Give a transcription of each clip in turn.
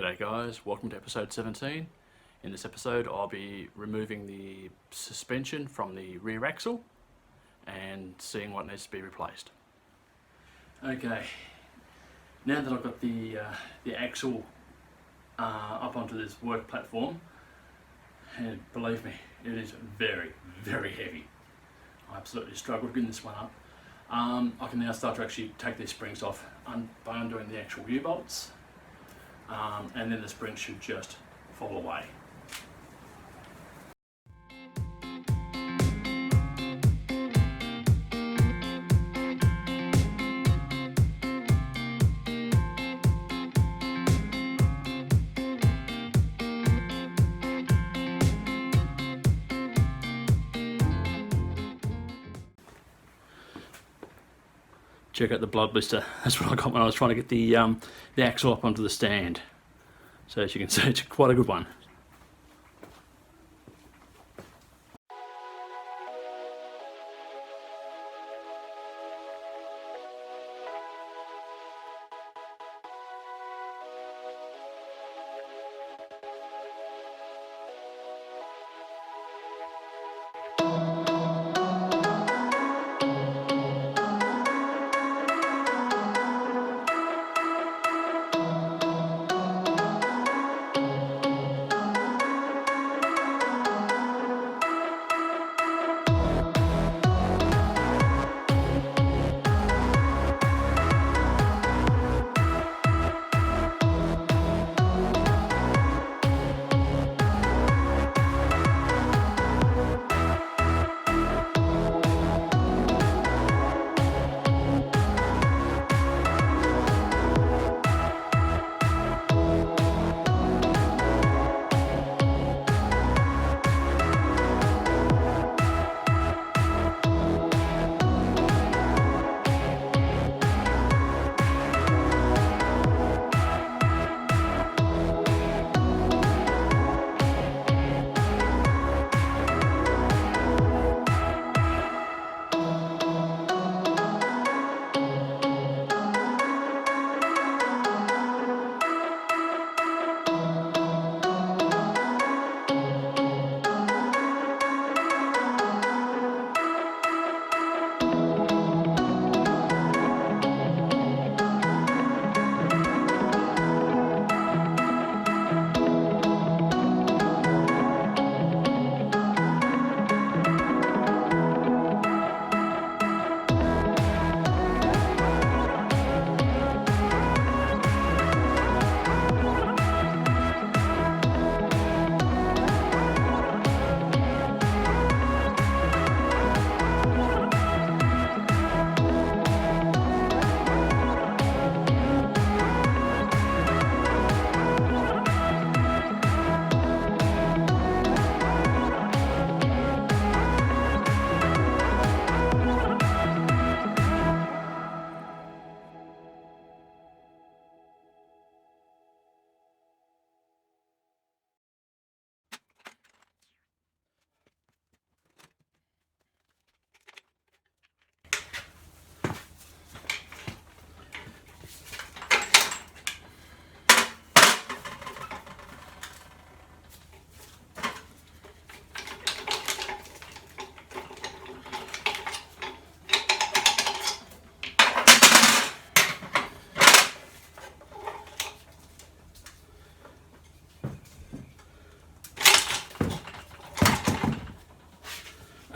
G'day guys, welcome to episode 17. In this episode I'll be removing the suspension from the rear axle and seeing what needs to be replaced. Okay, now that I've got the axle up onto this work platform, and believe me, it is very, very heavy. I absolutely struggled getting this one up. I can now start to actually take these springs off by undoing the actual U-bolts. And then the spring should just fall away. Check out the blood blister. That's what I got when I was trying to get the axle up onto the stand. So as you can see, it's quite a good one.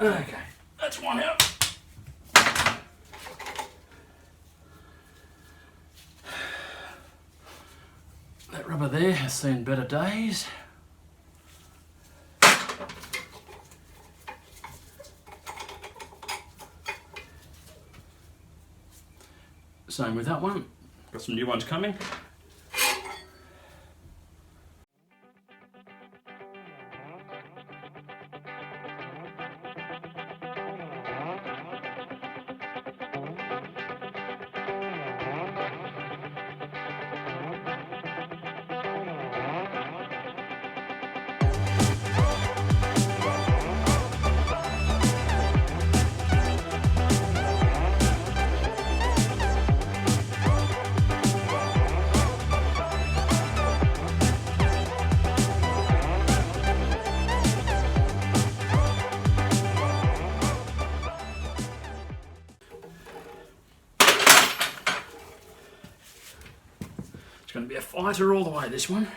Okay, that's one out. That rubber there has seen better days. Same with that one. Got some new ones coming. tighter all the way, this one.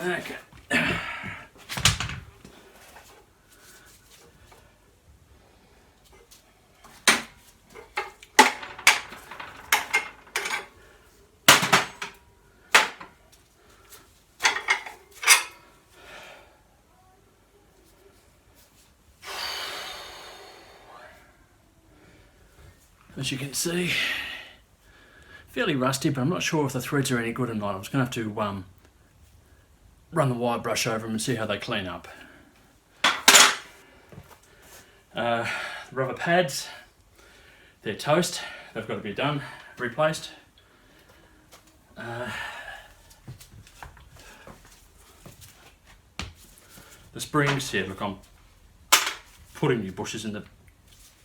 Okay. As you can see, fairly rusty, but I'm not sure if the threads are any good or not. I'm just going to have to run the wire brush over them and see how they clean up. Rubber pads, they're toast. They've got to be done, replaced. The springs, yeah, look, I'm putting new bushes in the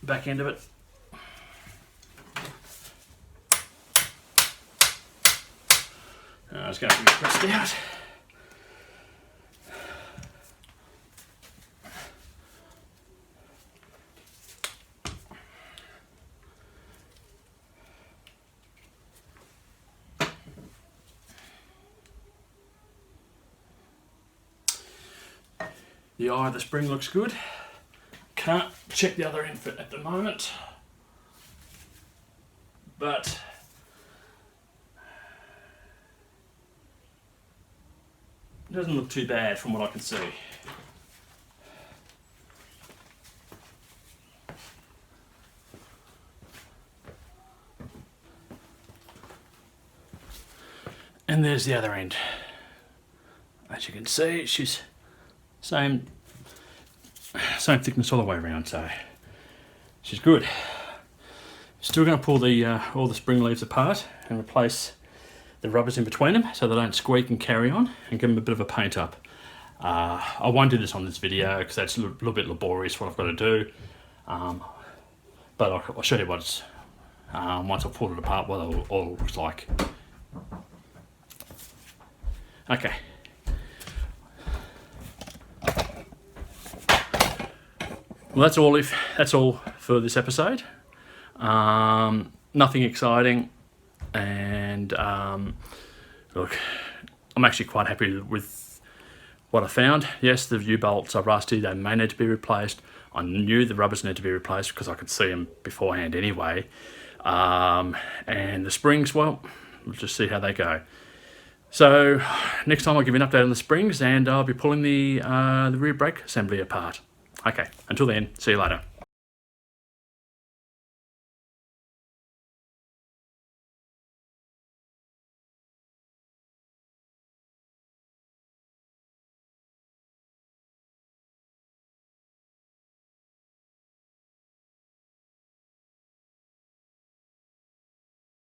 back end of it. It's going to be pressed out. The eye of the spring looks good. Can't check the other end for it at the moment, but it doesn't look too bad from what I can see. And there's the other end. As you can see, she's same thickness all the way around, so she's good. Still going to pull the all the spring leaves apart and replace the rubbers in between them so they don't squeak and carry on, and give them a bit of a paint up. I won't do this on this video because that's a little bit laborious what I've got to do, but I'll show you what it's once I've pulled it apart what it all looks like. Okay. Well, that's all for this episode. Nothing exciting, and look, I'm actually quite happy with what I found. Yes, the U-bolts are rusty, they may need to be replaced. I knew the rubbers need to be replaced because I could see them beforehand anyway. And the springs, well, we'll just see how they go. So next time I'll give you an update on the springs, and I'll be pulling the rear brake assembly apart. Okay, until then, see you later.